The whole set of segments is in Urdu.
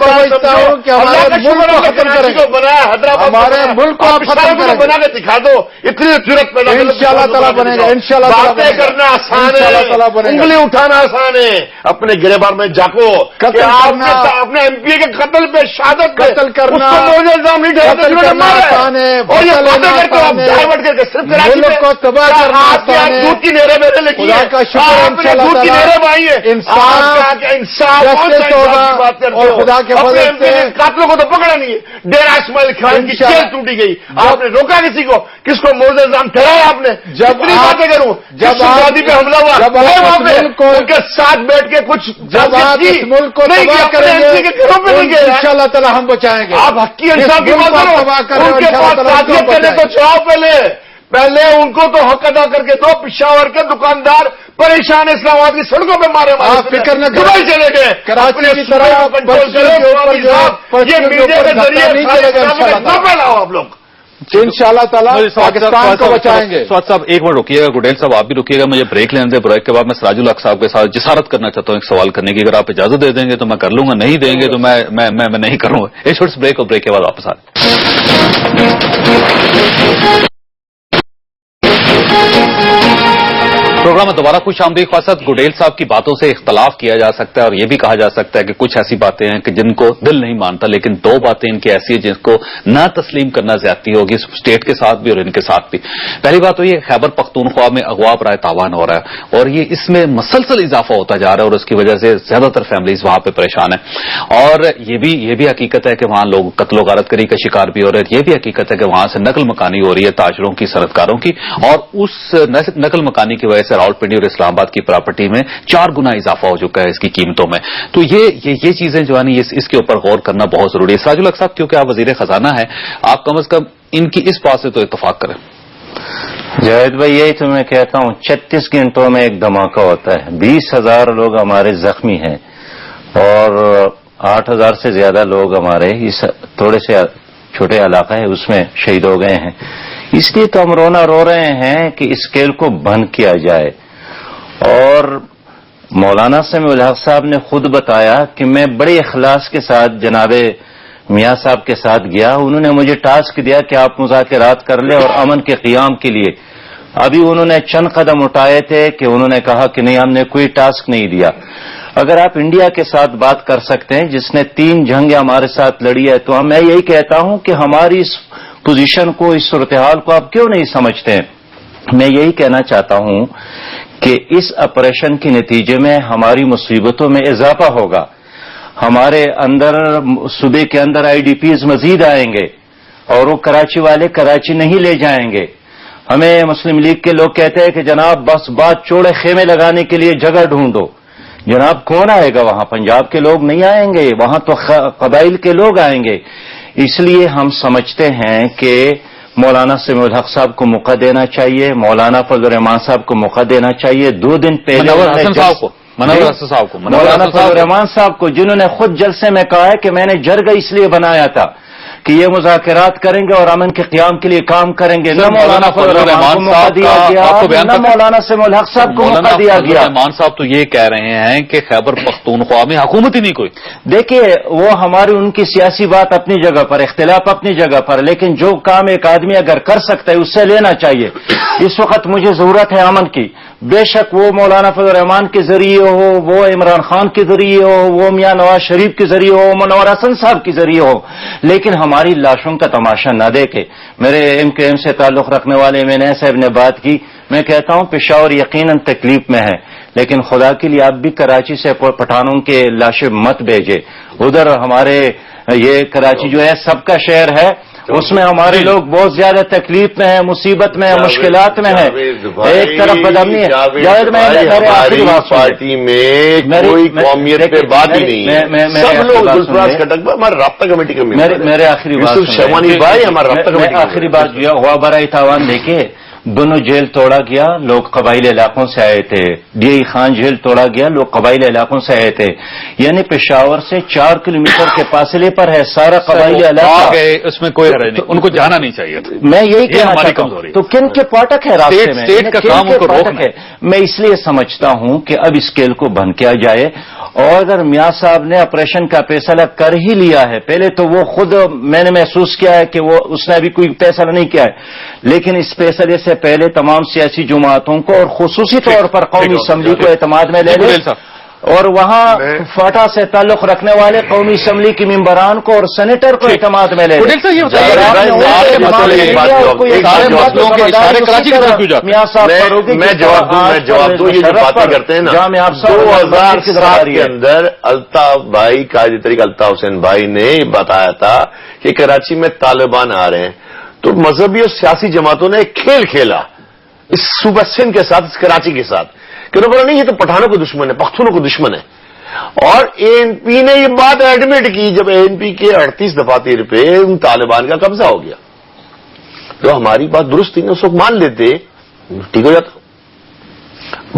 سمجھتا ہوں کہ ہمارے ملک کو ختم کریں گے، ہمارے ملک کو آپ ختم کریں، بنا کے دکھا دو، اتنی ضرورت پیدا ان شاء اللہ تعالیٰ بنے گا، ان شاء اللہ باتیں کرنا آسان ہے، انگلی اٹھانا آسان ہے، اپنے گریبان میں جاکو قتل کرنا، اپنے ایم پی کے قتل پہ شہادت قتل کرنا، الزام نہیں ٹھہرا، قتل کرنا آسان ہے، اور یہ باتیں کرتے ہو آپ ڈائیورٹ کر کے صرف ملک کو تباہ کرنا آسان ہے، دودھ کی نہریں میں نے لکھی خدا کا شکر ہے ان شاء اللہ دودھ کی نہریں بائی ہے، انصاف ہوگا اور خدا کے فضل سے قاتلوں کو تو پکڑا نہیں ہے، ڈیرا اسماعیل خان کی جیل ٹوٹی گئی، آپ نے روکا کسی کو، کس کو موزے الزام ٹھہرایا آپ نے؟ جب باتیں کروں جب شادی پہ حملہ ہوا وہاں پہ ان کے ساتھ بیٹھ کے کچھ جب آپ اس ملک کو تباہ کریں گے ان شاء اللہ تعالیٰ ہم بچائیں گے، آپ حق کی انصاف کی بات کرو، ان کے پاس تعزیت کرنے کو چاہو، پہلے ان کو تو حق ادا کر کے دو، پشاور کے دکاندار پریشان اسلام آباد کی سڑکوں پہ مارے آپ فکر نہ کریں، دبئی چلے گئے، کراچی کی طرح یہ میڈیا کے ذریعے نہ پھیلاؤ آپ لوگ، ان شاء اللہ تعالیٰ پاکستان کو بچائیں گے۔ سعد صاحب ایک بار رکیے گا، گڈیل صاحب آپ بھی رکیے گا، مجھے بریک لینے دیں، بریک کے بعد میں سراج الحق صاحب کے ساتھ جسارت کرنا چاہتا ہوں ایک سوال کرنے کی، اگر آپ اجازت دے دیں گے تو میں کر لوں گا، نہیں دیں گے تو میں نہیں کروں گا، ایک چھوٹی سی بریک اور بریک کے بعد واپس آ رہے ہیں۔ پروگرام میں دوبارہ خوش آمدید، خواصد گڈیل صاحب کی باتوں سے اختلاف کیا جا سکتا ہے اور یہ بھی کہا جا سکتا ہے کہ کچھ ایسی باتیں ہیں کہ جن کو دل نہیں مانتا، لیکن دو باتیں ان کی ایسی ہیں جن کو نہ تسلیم کرنا زیادتی ہوگی اسٹیٹ کے ساتھ بھی اور ان کے ساتھ بھی۔ پہلی بات تو یہ خیبر پختونخوا میں اغوا برائے تاوان ہو رہا ہے اور یہ اس میں مسلسل اضافہ ہوتا جا رہا ہے اور اس کی وجہ سے زیادہ تر فیملیز وہاں پہ پریشان ہیں، اور یہ بھی حقیقت ہے کہ وہاں لوگ قتل و غارت گری کا شکار بھی ہو رہے ہیں، یہ بھی حقیقت ہے کہ وہاں سے نقل مکانی ہو رہی ہے تاجروں کی، صنعتکاروں کی، اور اس نقل مکانی کی وجہ سے راولپنڈی اور اسلام آباد کی پراپرٹی میں 4 گنا اضافہ ہو چکا ہے اس کی قیمتوں میں۔ تو یہ چیزیں جو ہے اس کے اوپر غور کرنا بہت ضروری ہے۔ سراج الحق صاحب کیونکہ آپ وزیر خزانہ ہیں، آپ کم از کم ان کی اس بات سے تو اتفاق کریں۔ جاوید بھائی یہی تو میں کہتا ہوں، 36 گھنٹوں میں ایک دھماکہ ہوتا ہے، 20,000 لوگ ہمارے زخمی ہیں اور 8,000 سے زیادہ لوگ ہمارے اس تھوڑے سے چھوٹے علاقہ ہے اس میں شہید ہو گئے ہیں۔ اس لیے تو ہم رو رہے ہیں کہ اسکیل کو بند کیا جائے، اور مولانا سمیع الحق صاحب نے خود بتایا کہ میں بڑے اخلاص کے ساتھ جناب میاں صاحب کے ساتھ گیا، انہوں نے مجھے ٹاسک دیا کہ آپ مذاکرات کر لیں اور امن کے قیام کے لیے۔ ابھی انہوں نے چند قدم اٹھائے تھے کہ انہوں نے کہا کہ نہیں ہم نے کوئی ٹاسک نہیں دیا۔ اگر آپ انڈیا کے ساتھ بات کر سکتے ہیں جس نے 3 جنگیں ہمارے ساتھ لڑی ہے، تو میں یہی کہتا ہوں کہ ہماری اس پوزیشن کو، اس صورتحال کو آپ کیوں نہیں سمجھتے ہیں؟ میں یہی کہنا چاہتا ہوں کہ اس آپریشن کے نتیجے میں ہماری مصیبتوں میں اضافہ ہوگا، ہمارے اندر صوبے کے اندر IDPs مزید آئیں گے اور وہ کراچی والے کراچی نہیں لے جائیں گے۔ ہمیں مسلم لیگ کے لوگ کہتے ہیں کہ جناب بس بات چوڑے خیمے لگانے کے لیے جگہ ڈھونڈو، جناب کون آئے گا وہاں؟ پنجاب کے لوگ نہیں آئیں گے، وہاں تو قبائل کے لوگ آئیں گے۔ اس لیے ہم سمجھتے ہیں کہ مولانا سمیع الحق صاحب کو موقع دینا چاہیے، مولانا فضل الرحمان صاحب کو موقع دینا چاہیے۔ 2 دن پہلے منور حسن صاحب کو، مولانا فضل الرحمان صاحب کو، جنہوں نے خود جلسے میں کہا ہے کہ میں نے جرگہ اس لیے بنایا تھا کہ یہ مذاکرات کریں گے اور امن کے قیام کے لیے کام کریں گے، نہ مولانا فضل الرحمان کو موقع دیا گیا، نہ مولانا سمیع الحق صاحب کو موقع دیا گیا۔ الرحمان صاحب تو یہ کہہ رہے ہیں کہ خیبر پختونخوا میں حکومت ہی نہیں کوئی۔ دیکھیے وہ ہماری ان کی سیاسی بات اپنی جگہ پر، اختلاف اپنی جگہ پر، لیکن جو کام ایک آدمی اگر کر سکتا ہے اس سے لینا چاہیے۔ اس وقت مجھے ضرورت ہے امن کی، بے شک وہ مولانا فضل الرحمان کے ذریعے ہو، وہ عمران خان کے ذریعے ہو، وہ میاں نواز شریف کے ذریعے ہو، منور حسن صاحب کے ذریعے ہو، لیکن ہماری لاشوں کا تماشا نہ دیکھے۔ میرے MKM سے تعلق رکھنے والے میں نے صاحب نے بات کی، میں کہتا ہوں پشاور یقیناً تکلیف میں ہے، لیکن خدا کے لیے آپ بھی کراچی سے پٹھانوں کے لاشیں مت بھیجے ادھر۔ ہمارے یہ کراچی جو ہے سب کا شہر ہے، اس میں ہمارے لوگ بہت زیادہ تکلیف میں ہیں، مصیبت میں ہیں، مشکلات میں ہیں۔ ایک طرف بدامنی ہے جاوید، ہماری پارٹی میں کوئی قومیت پہ بات ہی نہیں ہے، سب لوگ گلفراز کھٹک پر ہمارا رابطہ کمیٹی کا میرے آخری بات شیوانی بھائی ہمارا رابطہ کمیٹی آخری بات جو ہوا برائے تاوان دیکھے، دونوں جیل توڑا گیا، لوگ قبائلی علاقوں سے آئے تھے۔ DI خان جیل توڑا گیا، لوگ قبائلی علاقوں سے آئے تھے، یعنی پشاور سے 4 کلومیٹر کے فاصلے پر ہے سارا قبائلی علاقہ، اس میں کوئی حرج نہیں، ان کو جانا نہیں چاہیے تھا۔ میں یہی کہنا چاہتا ہوں، تو کن کے پاٹک ہے راستے میں؟ اسٹیٹ کا کام ان کو روکنا ہے۔ میں اس لیے سمجھتا ہوں کہ اب اسکیل کو بند کیا جائے اور اگر میاں صاحب نے آپریشن کا فیصلہ کر ہی لیا ہے، پہلے تو وہ خود میں نے محسوس کیا ہے کہ وہ اس نے ابھی کوئی فیصلہ نہیں کیا ہے، لیکن اس فیصلے سے پہلے تمام سیاسی جماعتوں کو اور خصوصی طور پر قومی اسمبلی کو اعتماد میں لے لیں اور وہاں فاٹا سے تعلق رکھنے والے قومی اسمبلی کے ممبران کو اور سینیٹر کو اعتماد میں لے لیں۔ میں جواب دوں، یہ جو باتیں کرتے ہیں نا 2007 کے اندر الطاف بھائی، قائد طریق الطاف حسین بھائی نے بتایا تھا کہ کراچی میں طالبان آ رہے ہیں، تو مذہبی اور سیاسی جماعتوں نے ایک کھیل کھیلا اس صوبہ سندھ کے ساتھ، اس کراچی کے ساتھ، کہ انہوں نے نہیں یہ تو پٹھانوں کو دشمن ہے، پختونوں کو دشمن ہے، اور اے این پی نے یہ بات ایڈمٹ کی جب اے این پی کے 38 دفاتر پہ طالبان کا قبضہ ہو گیا، تو ہماری بات درست تھی نا، اس وقت مان لیتے ٹھیک ہو جاتا۔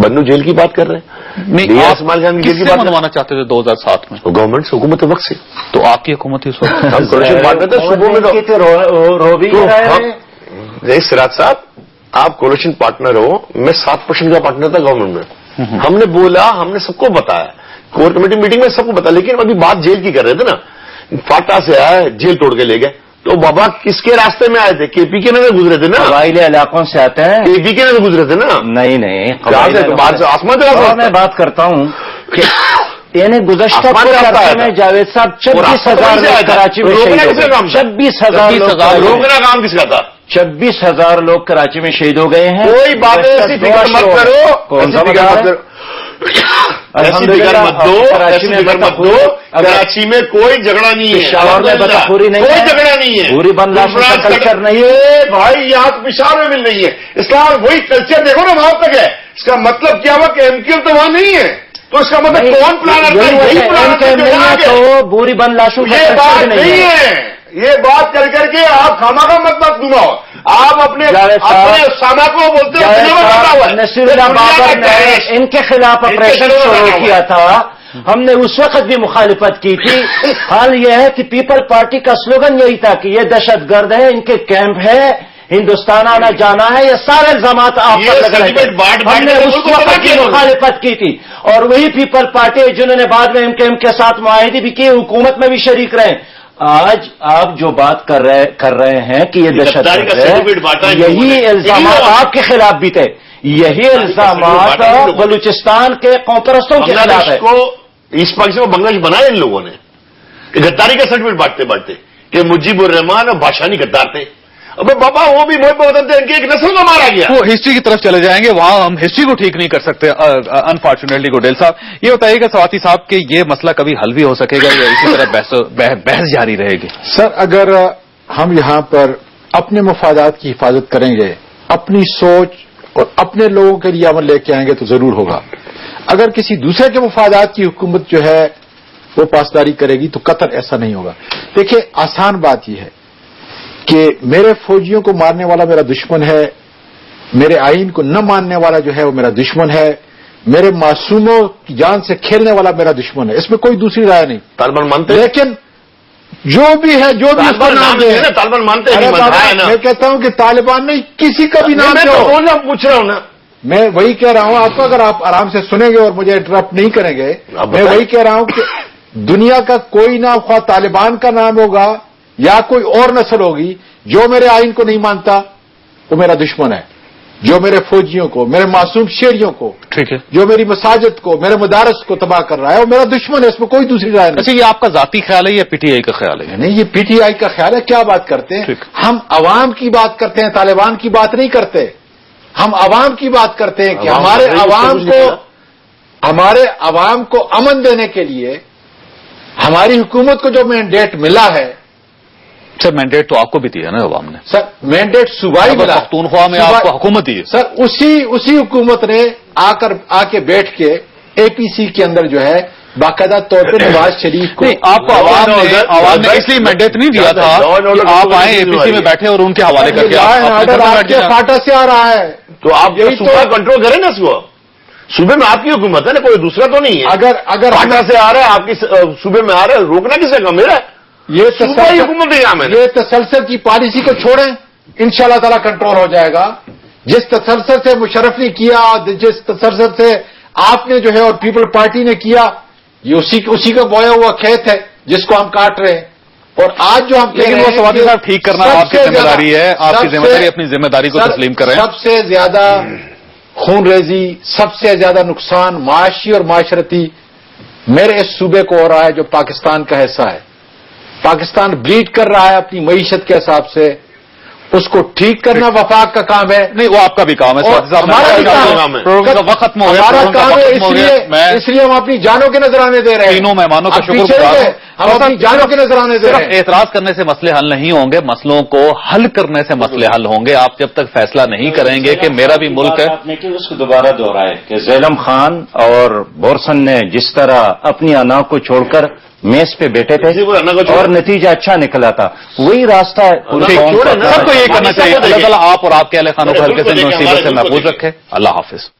بنو جیل کی بات کر رہے ہیں، اسماعیل خان کی جیل کی بات منوانا چاہتے تھے 2007 میں؟ گورنمنٹ سے، حکومت وقت سے، تو آپ کی حکومت ہی ہم کولیشن پارٹنر تھے صوبوں میں۔ سراج صاحب آپ کولیشن پارٹنر ہو، میں 7% کا پارٹنر تھا گورنمنٹ میں، ہم نے بولا، ہم نے سب کو بتایا، کور کمیٹی میٹنگ میں سب کو بتایا، لیکن ابھی بات جیل کی کر رہے تھے نا، فاٹا سے آئے جیل توڑ کے لے گئے، تو بابا کس کے راستے میں آئے تھے؟ کے پی کے نظر گزرے تھے نا، قبائلی علاقوں سے آتے ہیں، کے پی کے نظر گزرے تھے نا۔ نہیں آسمان میں بات کرتا ہوں کہ یعنی گزشتہ میں جاوید صاحب 26,000 لوگ کراچی میں شہید ہو گئے، 26,000 روکنا کام کس کا تھا؟ 26,000 لوگ کراچی میں شہید ہو گئے ہیں۔ کوئی بات ایسی فکر مت کرو، ایسی فکر مت دو، کراچی میں کوئی جھگڑا نہیں ہے، پشاور میں بدخوری نہیں ہے، کوئی جھگڑا نہیں ہے، پوری بنداز کا کلچر نہیں ہے بھائی، یہاں پشاور میں مل رہی ہے اسلام، وہی کلچر دیکھو نا وہاں تک ہے، اس کا مطلب کیا ہوا کہ ایم کیو تو وہاں نہیں ہے، تو اس کا مطلب کون پلان تو بوری بند لاشوں یہ بات نہیں ہے، یہ بات کر کے آپ خامخواہ مت دونوں آپ اپنے ساما کو بولتے ہیں نصیر اللہ بابر نے ان کے خلاف آپریشن شروع کیا تھا، ہم نے اس وقت بھی مخالفت کی تھی۔ حال یہ ہے کہ پیپل پارٹی کا سلوگن یہی تھا کہ یہ دہشت گرد ہے، ان کے کیمپ ہے، ہندوستان آنا جانا ہے، یہ سارے الزامات آپ پر لگ رہے تھے، ہم نے اس وقت بھی مخالفت کی تھی، اور وہی پیپل پارٹی جنہوں نے بعد میں ایم کے ساتھ معاہدے بھی کیے، حکومت میں بھی شریک رہے۔ آج آپ جو بات کر رہے ہیں کہ یہ دہشت گرد ہے، یہی الزامات آپ کے خلاف بھی تھے، یہی الزامات بلوچستان کے قوم پرستوں کے خلاف ہے۔ ایسٹ پاکستان کو بنگلہ دیش بنایا ان لوگوں نے کہ غداری کا سرٹیفکیٹ بانٹتے کہ مجیب الرحمان اور بادشاہی غدار تھے۔ ابے بابا وہ بھی محب وطن تھے، ان کی ایک نسل کو مارا گیا۔ وہ ہسٹری کی طرف چلے جائیں گے، وہاں ہم ہسٹری کو ٹھیک نہیں کر سکتے انفارچونیٹلی۔ گوڈیل صاحب یہ بتائیے گا سواتی صاحب کہ یہ مسئلہ کبھی حل بھی ہو سکے گا یا اسی طرح بحث جاری رہے گی؟ سر اگر ہم یہاں پر اپنے مفادات کی حفاظت کریں گے، اپنی سوچ اور اپنے لوگوں کے لیے عمل لے کے آئیں گے تو ضرور ہوگا۔ اگر کسی دوسرے کے مفادات کی حکومت جو ہے وہ پاسداری کرے گی تو قطر ایسا نہیں ہوگا۔ دیکھیں آسان بات یہ ہے کہ میرے فوجیوں کو مارنے والا میرا دشمن ہے، میرے آئین کو نہ ماننے والا جو ہے وہ میرا دشمن ہے، میرے معصوموں کی جان سے کھیلنے والا میرا دشمن ہے، اس میں کوئی دوسری رائے نہیں۔ طالبان مانتے ہیں، لیکن جو بھی ہے، جو بھی طالبان مانتے ہیں، میں کہتا ہوں کہ طالبان نہیں، کسی کا بھی نام پوچھ رہا ہوں نا، میں وہی کہہ رہا ہوں آپ کو، اگر آپ آرام سے سنیں گے اور مجھے انٹرپٹ نہیں کریں گے، میں وہی کہہ رہا ہوں کہ دنیا کا کوئی نام، خواہ طالبان کا نام ہوگا یا کوئی اور نسل ہوگی، جو میرے آئین کو نہیں مانتا وہ میرا دشمن ہے، جو میرے فوجیوں کو، میرے معصوم شہریوں کو، ٹھیک ہے، جو میری مساجد کو، میرے مدارس کو تباہ کر رہا ہے وہ میرا دشمن ہے، اس میں کوئی دوسری رائے نہیں۔ اچھا یہ آپ کا ذاتی خیال ہے یا پی ٹی آئی کا خیال ہے؟ نہیں، یہ پی ٹی آئی کا خیال ہے۔ کیا بات کرتے ہیں ہم؟ عوام کی بات کرتے ہیں، طالبان کی بات نہیں کرتے، ہم عوام کی بات کرتے ہیں کہ ہمارے عوام کو امن دینے کے لیے ہماری حکومت کو جو مینڈیٹ ملا ہے۔ سر مینڈیٹ تو آپ کو بھی دیا نا عوام نے؟ سر مینڈیٹ صوبائی ملا، پختونخوا میں آپ کو حکومت دی ہے سر، اسی حکومت نے آ کے بیٹھ کے اے پی سی کے اندر جو ہے باقاعدہ طور پہ نواز شریف کو، آپ کو عوام نے اس لیے مینڈیٹ نہیں دیا تھا کہ آپ آئیں اے پی سی میں بیٹھے اور ان کے حوالے کر کے فاٹا سے آ رہا ہے، تو آپ صوبہ کنٹرول کریں نا، اس کو صوبے میں آپ کی حکومت ہے نا، کوئی دوسرا تو نہیں ہے۔ اگر فاٹا سے آ رہا ہے آپ کی صوبے میں آ رہا ہے، روکنا کسے کا؟ میرا یہ حکومت یہ تسلسل کی پالیسی کو چھوڑیں، انشاءاللہ تعالی کنٹرول ہو جائے گا۔ جس تسلسل سے مشرف نے کیا، جس تسلسل سے آپ نے جو ہے اور پیپل پارٹی نے کیا، یہ اسی کا بویا ہوا کھیت ہے جس کو ہم کاٹ رہے ہیں. اور آج جو ہم لیکن وہ سوادی صاحب ٹھیک کرنا آپ کی ذمہ داری ہے. آپ کی ذمہ داری اپنی ذمہ داری کو تسلیم کریں. سب سے زیادہ خون ریزی، سب سے زیادہ نقصان معاشی اور معاشرتی میرے اس صوبے کو ہو رہا ہے جو پاکستان کا حصہ ہے. پاکستان بلیڈ کر رہا ہے اپنی معیشت کے حساب سے. اس کو ٹھیک کرنا وفاق کا کام ہے. نہیں، وہ آپ کا بھی کام ہے. ہمارا بھی کام ہے. وقت ختم ہو گیا. ہمارا کام ہے، اس لیے ہم اپنی جانوں کے نذرانے دے رہے ہیں. تینوں مہمانوں کا شکر گزار ہوں. ہم اپنی جانوں کے نذرانے دے رہے ہیں. اعتراض کرنے سے مسئلے حل نہیں ہوں گے، مسئلوں کو حل کرنے سے مسئلے حل ہوں گے. آپ جب تک فیصلہ نہیں کریں گے کہ میرا بھی ملک ہے. آپ نے کہ اس کو دوبارہ دہرائے کہ زیلم خان اور بورسن نے جس طرح اپنی انا کو چھوڑ کر میز پہ بیٹھے تھے اور نتیجہ اچھا نکلا تھا، وہی راستہ ہے. سب کو یہ کرنا چاہیے. اللہ تعالیٰ آپ اور آپ کے اہل خانوں کو ہلکے سے مصیبت سے محفوظ رکھے. اللہ حافظ.